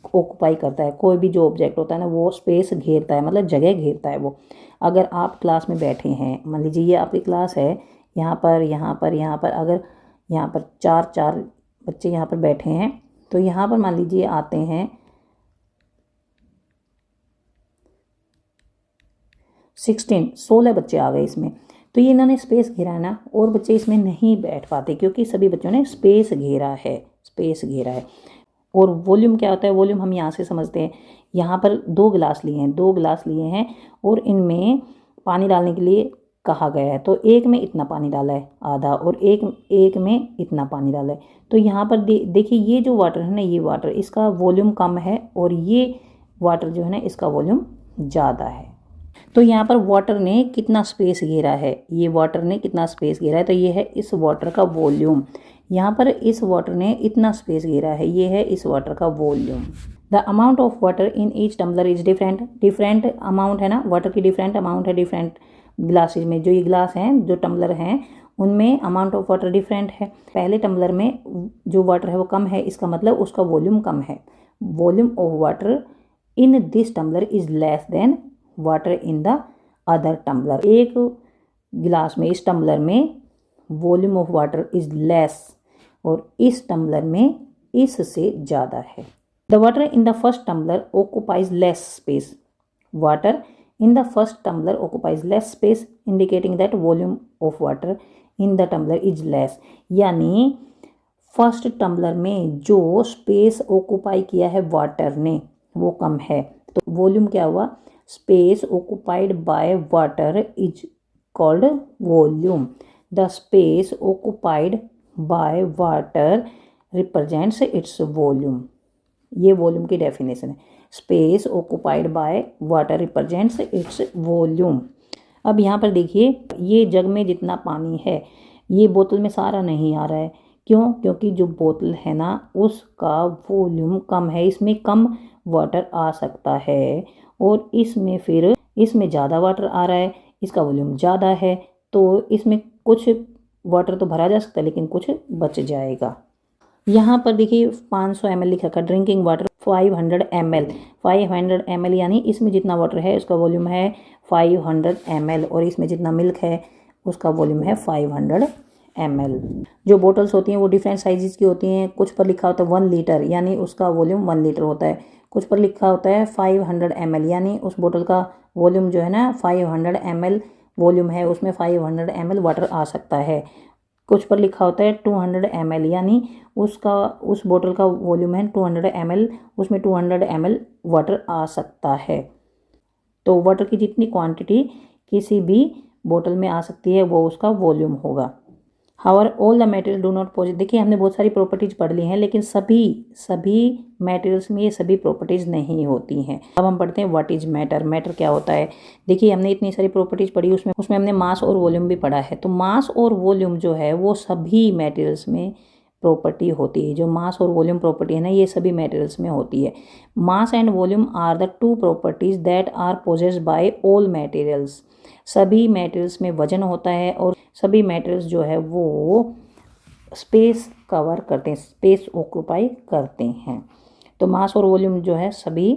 ऑक्यूपाई करता है। कोई भी जो ऑब्जेक्ट होता है ना वो स्पेस घेरता है, मतलब जगह घेरता है वो। अगर आप क्लास में बैठे हैं, मान लीजिए ये आपकी क्लास है, यहाँ पर अगर यहाँ पर चार बच्चे यहाँ पर बैठे हैं, तो यहाँ पर मान लीजिए आते हैं 16 बच्चे आ गए इसमें, तो ये इन्होंने स्पेस घेरा है ना, और बच्चे इसमें नहीं बैठ पाते क्योंकि सभी बच्चों ने स्पेस घेरा है। और वॉल्यूम क्या होता है, वॉल्यूम हम यहाँ से समझते हैं। यहाँ पर 2 गिलास लिए हैं और इनमें पानी डालने के लिए कहा गया है, तो एक में इतना पानी डाला है आधा, और एक में इतना पानी डाला है। तो यहाँ पर देखिए ये जो वाटर है ना, ये वाटर इसका वॉल्यूम कम है और ये वाटर जो है ना इसका वॉल्यूम ज़्यादा है। तो यहाँ पर वाटर ने कितना स्पेस घेरा है, ये वाटर ने कितना स्पेस घेरा है, तो ये है इस वाटर का वॉल्यूम। यहाँ पर इस वाटर ने इतना स्पेस घेरा है, ये है इस वाटर का volume. The amount of water in each tumbler is different amount है ना, वाटर की डिफरेंट अमाउंट है डिफरेंट ग्लासेज में। जो ये ग्लास हैं, जो टम्बलर हैं, उनमें अमाउंट ऑफ वाटर डिफरेंट है। पहले टम्बलर में जो वाटर है वो कम है, इसका मतलब उसका वॉल्यूम कम है। Volume of water in this tumbler is less than water in the other tumbler. एक गिलास में, इस टम्बलर में volume of water is less और इस टम्बलर में इससे ज़्यादा है। The water in the first tumbler occupies less space. Water in the first tumbler occupies less space indicating that volume of water in the tumbler is less. यानी first tumbler में जो space occupy किया है water ने वो कम है। तो volume क्या हुआ, space occupied by water is called volume. The space occupied by water represents its volume. ये वॉल्यूम की डेफिनेशन है। Space occupied by water represents its volume. अब यहाँ पर देखिए, ये जग में जितना पानी है ये बोतल में सारा नहीं आ रहा है। क्यों? क्योंकि जो बोतल है ना उसका वॉल्यूम कम है, इसमें कम वाटर आ सकता है, और इसमें ज़्यादा वाटर आ रहा है, इसका वॉल्यूम ज़्यादा है, तो इसमें कुछ वाटर तो भरा जा सकता है लेकिन कुछ बच जाएगा। यहाँ पर देखिए 500 ml लिखा है, ड्रिंकिंग वाटर 500 ml, यानी इसमें जितना वाटर है उसका वॉल्यूम है 500 ml, और इसमें जितना मिल्क है उसका वॉल्यूम है 500 ml। जो बोटल्स होती हैं वो डिफरेंट साइजेस की होती हैं। कुछ पर लिखा होता है 1 लीटर, यानी उसका वॉल्यूम 1 लीटर होता है। कुछ पर लिखा होता है 500 ml, यानी उस बोतल का वॉल्यूम जो है ना 500 ml वॉल्यूम है, उसमें 500 ml वाटर आ सकता है। कुछ पर लिखा होता है 200 ml, यानी उस बोतल का वॉल्यूम है 200 ml, उसमें 200 ml वाटर आ सकता है। तो वाटर की जितनी क्वांटिटी किसी भी बोतल में आ सकती है वो उसका वॉल्यूम होगा। However all the material do not possess. देखिए हमने बहुत सारी प्रॉपर्टीज पढ़ ली हैं, लेकिन सभी मटेरियल्स में ये सभी प्रॉपर्टीज नहीं होती हैं। अब हम पढ़ते हैं व्हाट इज मैटर। मैटर क्या होता है? देखिए हमने इतनी सारी प्रॉपर्टीज पढ़ी, उसमें हमने मास और वॉल्यूम भी पढ़ा है। तो मास और वॉल्यूम जो है वो सभी मटेरियल्स में प्रॉपर्टी होती है। जो मास और वॉल्यूम प्रॉपर्टी है ना, ये सभी मटेरियल्स में होती है। Mass and volume are the 2 properties that are possessed by all materials. सभी मटेरियल्स में वजन होता है और सभी मटेरियल्स जो है वो स्पेस कवर करते हैं, स्पेस ऑक्यूपाई करते हैं। तो मास और वॉल्यूम जो है सभी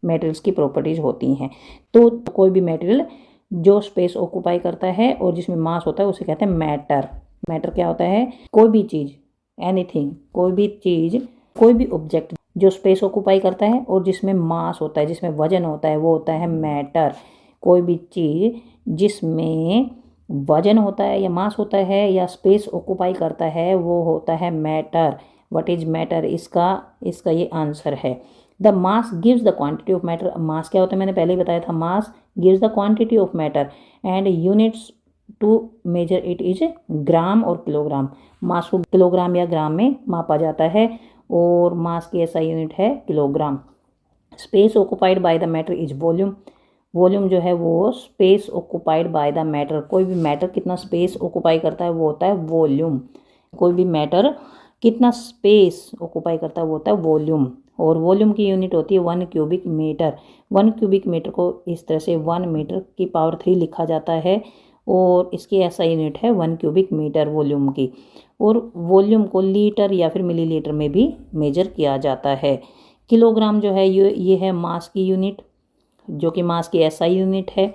मटेरियल्स की प्रॉपर्टीज होती हैं। तो कोई भी मटेरियल जो स्पेस ऑक्यूपाई करता है और जिसमें मास होता है उसे कहते हैं मैटर। मैटर क्या होता है? कोई भी चीज़, एनीथिंग, कोई भी ऑब्जेक्ट जो स्पेस ऑक्यूपाई करता है और जिसमें मास होता है, जिसमें वजन होता है, वो होता है मैटर। कोई भी चीज़ जिसमें वजन होता है या मास होता है या स्पेस ऑक्यूपाई करता है वो होता है मैटर। व्हाट इज मैटर, इसका ये आंसर है। The mass gives the quantity of matter. Mass क्या होता है मैंने पहले ही बताया था, mass gives the quantity of matter and units to measure it is gram और किलोग्राम। मास को किलोग्राम या ग्राम में मापा जाता है और मास की ऐसा यूनिट है kilogram. Space occupied by the matter is volume. Volume जो है वो space occupied by the matter. कोई भी मैटर कितना स्पेस ऑक्यूपाई करता है वो होता है वॉल्यूम। कोई भी मैटर कितना स्पेस ऑक्यूपाई करता है वो होता है वॉल्यूम। और वॉल्यूम की यूनिट होती है 1 क्यूबिक मीटर। 1 क्यूबिक मीटर को इस तरह से 1 मीटर की पावर 3 लिखा जाता है और इसकी ऐसा यूनिट है 1 क्यूबिक मीटर वॉल्यूम की। और वॉल्यूम को लीटर या फिर मिलीलीटर में भी मेजर किया जाता है। किलोग्राम जो है ये है मास की यूनिट, जो कि मास की एसआई यूनिट है।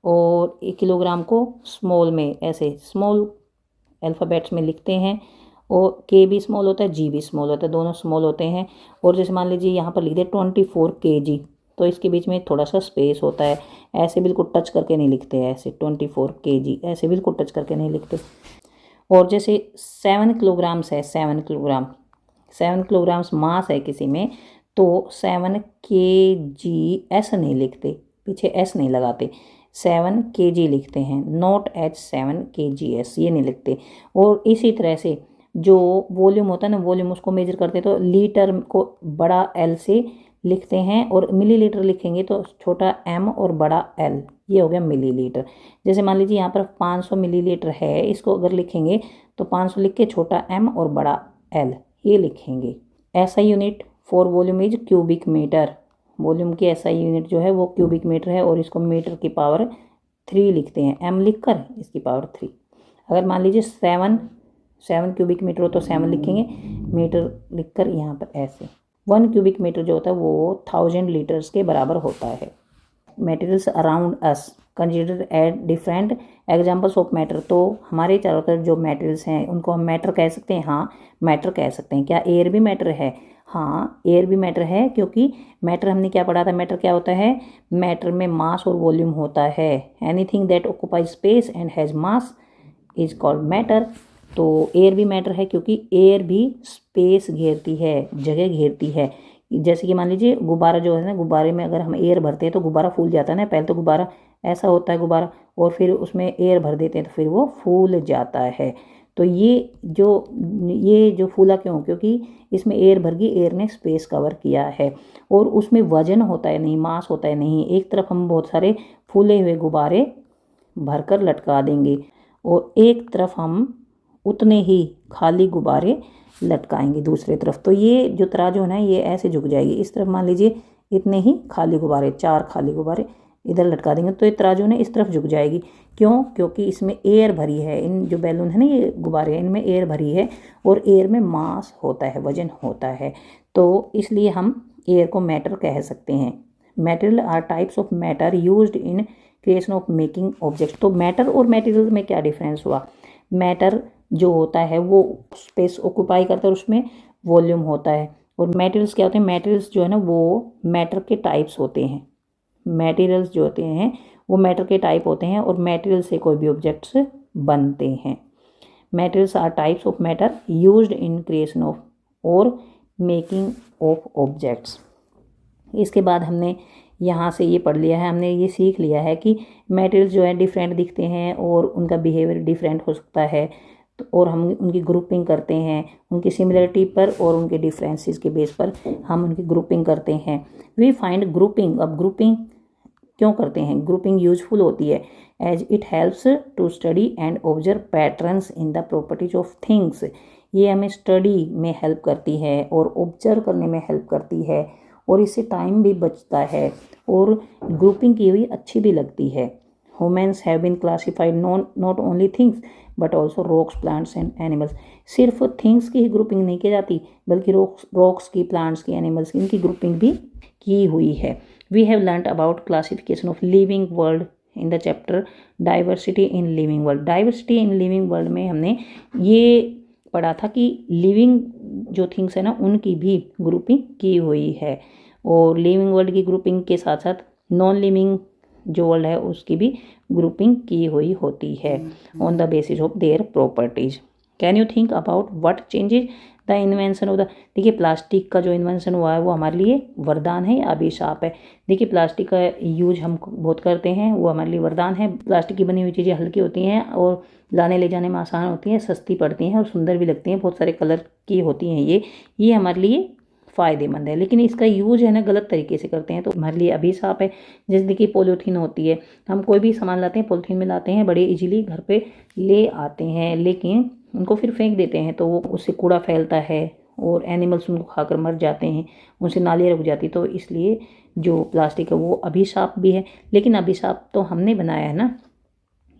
और 1 किलोग्राम को स्मॉल में ऐसे स्मॉल अल्फ़ाबेट्स में लिखते हैं, और के भी स्मॉल होता है, जी भी स्मॉल होता है, दोनों स्मॉल होते हैं। और जैसे मान लीजिए यहाँ पर लिख दे 24 kg, तो इसके बीच में थोड़ा सा स्पेस होता है, ऐसे बिल्कुल टच करके नहीं लिखते हैं, ऐसे 24 kg ऐसे बिल्कुल टच करके नहीं लिखते। और जैसे 7 किलोग्राम्स है, 7 किलोग्राम्स मास है किसी में, तो 7 kgs नहीं लिखते, पीछे एस नहीं लगाते, 7 kg लिखते हैं, नॉट एच 7 kgs ये नहीं लिखते। और इसी तरह से जो वॉल्यूम होता है ना, वॉल्यूम उसको मेजर करते हैं तो लीटर को बड़ा एल से लिखते हैं, और मिलीलीटर लिखेंगे तो छोटा एम और बड़ा एल, ये हो गया मिलीलीटर। जैसे मान लीजिए यहाँ पर 500 मिलीलीटर है, इसको अगर लिखेंगे तो 500 लिख के छोटा एम और बड़ा एल ये लिखेंगे। ऐसा unit for volume is cubic metre, volume की ऐसा यूनिट जो है वो क्यूबिक मीटर है, और इसको मीटर की पावर 3 लिखते हैं, एम लिख कर इसकी पावर 3। अगर मान लीजिए 7 क्यूबिक मीटर हो तो 7 लिखेंगे, मीटर लिख कर यहाँ पर ऐसे। 1 क्यूबिक मीटर जो होता है वो 1000 लीटर्स के बराबर होता है। Materials around us consider at different examples of matter, तो हमारे चारों तरफ जो मटेरियल्स हैं उनको हम मैटर कह सकते हैं, हाँ मैटर कह सकते हैं। क्या एयर भी मैटर है? हाँ एयर भी मैटर है, क्योंकि मैटर हमने क्या पढ़ा था, मैटर क्या होता है, मैटर में मास और वॉल्यूम होता है। Anything that occupies space and has mass is called matter. तो एयर भी मैटर है, क्योंकि एयर भी स्पेस घेरती है, जगह घेरती है। जैसे कि मान लीजिए गुब्बारा जो है ना, गुब्बारे में अगर हम एयर भरते हैं तो गुब्बारा फूल जाता है ना, पहले तो गुब्बारा ऐसा होता है गुब्बारा, और फिर उसमें एयर भर देते हैं तो फिर वो फूल जाता है। तो ये जो फूला क्यों, क्योंकि इसमें एयर भर गई, एयर ने स्पेस कवर किया है, और उसमें वजन होता है नहीं, मास होता है नहीं। एक तरफ हम बहुत सारे फूले हुए गुब्बारे भरकर लटका देंगे, और एक तरफ हम उतने ही खाली गुब्बारे लटकाएंगे दूसरी तरफ, तो ये जो तराजू है ना ये ऐसे झुक जाएगी। इस तरफ मान लीजिए इतने ही खाली गुब्बारे, 4 खाली गुब्बारे इधर लटका देंगे तो ये तराजू ने इस तरफ झुक जाएगी। क्यों? क्योंकि इसमें एयर भरी है, इन जो बैलून है ना ये गुब्बारे हैं, इनमें एयर भरी है, और एयर में मास होता है, वजन होता है, तो इसलिए हम एयर को मैटर कह सकते हैं। Material are types of matter used in creation of making object. तो मैटर और मटेरियल में क्या डिफरेंस हुआ? मैटर जो होता है वो स्पेस ऑक्यूपाई करता है, उसमें वॉल्यूम होता है। और मटेरियल्स क्या होते हैं? मटेरियल्स जो है ना वो मैटर के टाइप्स होते हैं। मटेरियल्स जो होते हैं वो मैटर के टाइप होते हैं, और मटेरियल से कोई भी ऑब्जेक्ट्स बनते हैं। Materials are types of matter used in creation of और मेकिंग ऑफ ऑब्जेक्ट्स। इसके बाद हमने यहाँ से ये पढ़ लिया है, हमने ये सीख लिया है कि मटेरियल्स जो है डिफरेंट दिखते हैं और उनका बिहेवियर डिफरेंट हो सकता है, तो और हम उनकी ग्रुपिंग करते हैं उनकी सिमिलरिटी पर और उनके डिफरेंसेस के बेस पर हम उनकी ग्रुपिंग करते हैं। वी फाइंड ग्रुपिंग, अब ग्रुपिंग क्यों करते हैं? ग्रुपिंग यूजफुल होती है as it helps to study and observe patterns in the properties of things. ये हमें स्टडी में हेल्प करती है और ऑब्जर्व करने में हेल्प करती है, और इससे टाइम भी बचता है, और ग्रुपिंग की हुई अच्छी भी लगती है। Humans have been classified not only things but also rocks, plants and animals. सिर्फ थिंग्स की ही ग्रुपिंग नहीं की जाती, बल्कि रॉक्स की, प्लांट्स की, एनिमल्स की, इनकी ग्रुपिंग भी की हुई है। We have learned about classification of living world in the chapter diversity in living world. Diversity in living world में हमने ये पढ़ा था कि लिविंग जो थिंग्स है ना उनकी भी ग्रुपिंग की हुई है, और लिविंग वर्ल्ड की ग्रुपिंग के साथ साथ नॉन लिविंग जो वर्ल्ड है उसकी भी ग्रुपिंग की हुई होती है on the basis of their properties. Can you think about what changes the invention of the. देखिए प्लास्टिक का जो इन्वेंशन हुआ है वो हमारे लिए वरदान है या अभिशाप है? देखिए प्लास्टिक का यूज हम बहुत करते हैं, वो हमारे लिए वरदान है। प्लास्टिक की बनी हुई चीज़ें हल्की होती हैं और लाने ले जाने में आसान होती हैं, सस्ती पड़ती हैं और सुंदर भी लगती हैं, बहुत सारे कलर की होती हैं। ये हमारे लिए फ़ायदेमंद है, लेकिन इसका यूज है ना गलत तरीके से करते हैं तो हमारे लिए अभिशाप है। जैसे देखिए पॉलीथीन होती है, हम कोई भी सामान लाते हैं पॉलीथीन में लाते हैं, बड़े इजीली घर पे ले आते हैं, लेकिन उनको फिर फेंक देते हैं तो वो उससे कूड़ा फैलता है और एनिमल्स उनको खाकर मर जाते हैं, उनसे नालियाँ रुक जाती। तो इसलिए जो प्लास्टिक है वो अभिशाप भी है, लेकिन अभिशाप तो हमने बनाया है ना,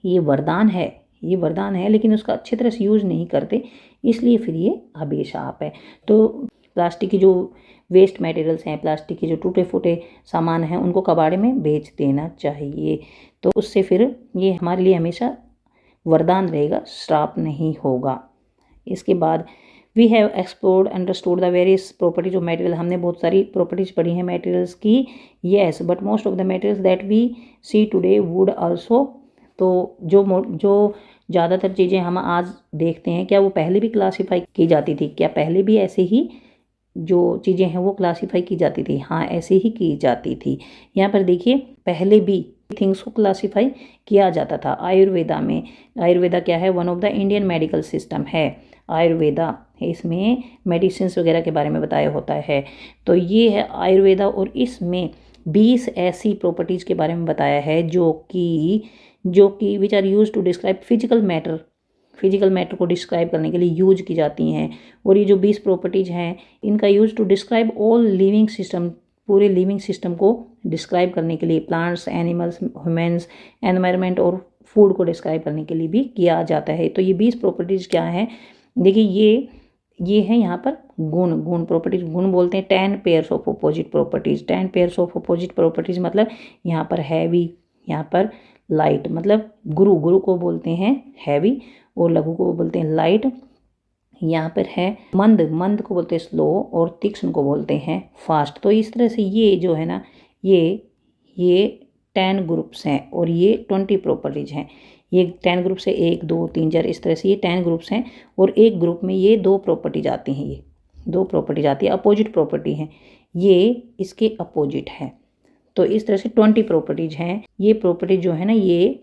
ये वरदान है, ये वरदान है, लेकिन उसका अच्छी तरह से यूज नहीं करते, इसलिए फिर ये अभिशाप है। तो प्लास्टिक की जो वेस्ट मटेरियल्स हैं, प्लास्टिक के जो टूटे फूटे सामान हैं, उनको कबाड़े में बेच देना चाहिए। तो उससे फिर ये हमारे लिए हमेशा वरदान रहेगा, श्राप नहीं होगा। इसके बाद we have explored understood the various properties of material, हमने बहुत सारी प्रॉपर्टीज पढ़ी हैं मटेरियल्स की। Yes but most of the materials that we see today would also, तो जो ज़्यादातर चीज़ें हम आज देखते हैं, क्या वो पहले भी क्लासीफाई की जाती थी? क्या पहले भी ऐसे ही जो चीज़ें हैं वो क्लासीफाई की जाती थी? हाँ, ऐसे ही की जाती थी। यहाँ पर देखिए, पहले भी थिंग्स को क्लासीफाई किया जाता था। आयुर्वेदा में, आयुर्वेदा क्या है? One of the Indian medical system है आयुर्वेदा, इसमें मेडिसिन वगैरह के बारे में बताया होता है। तो ये है आयुर्वेदा, और इसमें 20 ऐसी प्रॉपर्टीज़ के बारे में बताया है जो कि which are use to describe physical matter को डिस्क्राइब करने के लिए यूज की जाती हैं। और ये जो 20 प्रॉपर्टीज़ हैं, इनका use to describe all living system, पूरे लिविंग सिस्टम को डिस्क्राइब करने के लिए, प्लांट्स, एनिमल्स, ह्यूमन्स, एनवायरनमेंट और फूड को डिस्क्राइब करने के लिए भी किया जाता है। तो ये 20 प्रॉपर्टीज़ क्या हैं? देखिए, ये है यहाँ पर गुण प्रॉपर्टीज, गुण बोलते हैं 10 pairs of opposite properties. 10 pairs of opposite properties मतलब यहाँ पर हैवी, यहाँ पर लाइट, मतलब गुरु को बोलते हैं हैवी और लघु को बोलते हैं लाइट। यहाँ पर है मंद को बोलते हैं स्लो और तीक्ष्ण को बोलते हैं फास्ट। तो इस तरह से ये जो है ना, ये 10 ग्रुप्स हैं और ये 20 प्रॉपर्टीज हैं। ये 10 ग्रुप से 1 2 3 4 इस तरह से ये 10 ग्रुप्स हैं, और एक ग्रुप में ये 2 प्रॉपर्टीज आती हैं। ये 2 प्रॉपर्टीज आती है, अपोजिट प्रॉपर्टी हैं, ये इसके अपोजिट है। तो इस तरह से 20 प्रॉपर्टीज हैं। ये प्रॉपर्टीज जो है ना, ये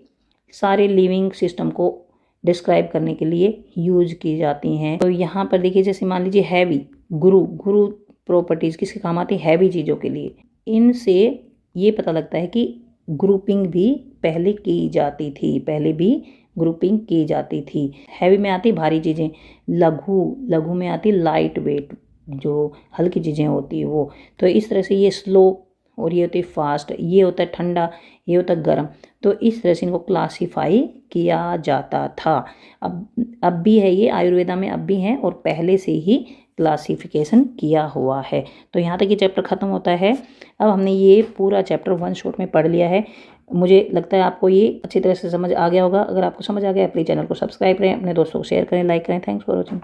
सारे लिविंग सिस्टम को डिस्क्राइब करने के लिए यूज की जाती हैं। तो यहाँ पर देखिए, जैसे मान लीजिए हैवी, गुरु प्रॉपर्टीज किसके काम आती है? हैवी चीज़ों के लिए। इनसे ये पता लगता है कि ग्रुपिंग भी पहले की जाती थी। हैवी में आती भारी चीज़ें, लघु में आती लाइट वेट, जो हल्की चीज़ें होती है वो। तो इस तरह से ये स्लो, और ये होती है फास्ट, ये होता है ठंडा, ये होता है गर्म। तो इस तरह से इनको क्लासीफाई किया जाता था। अब भी है, ये आयुर्वेदा में अब भी हैं और पहले से ही क्लासिफिकेशन किया हुआ है। तो यहाँ तक ये चैप्टर ख़त्म होता है। अब हमने ये पूरा चैप्टर 1 शॉट में पढ़ लिया है। मुझे लगता है आपको ये अच्छी तरह से समझ आ गया होगा। अगर आपको समझ आ गया, प्लीज़ चैनल को सब्सक्राइब करें, अपने दोस्तों को शेयर करें, लाइक करें। Thanks for watching.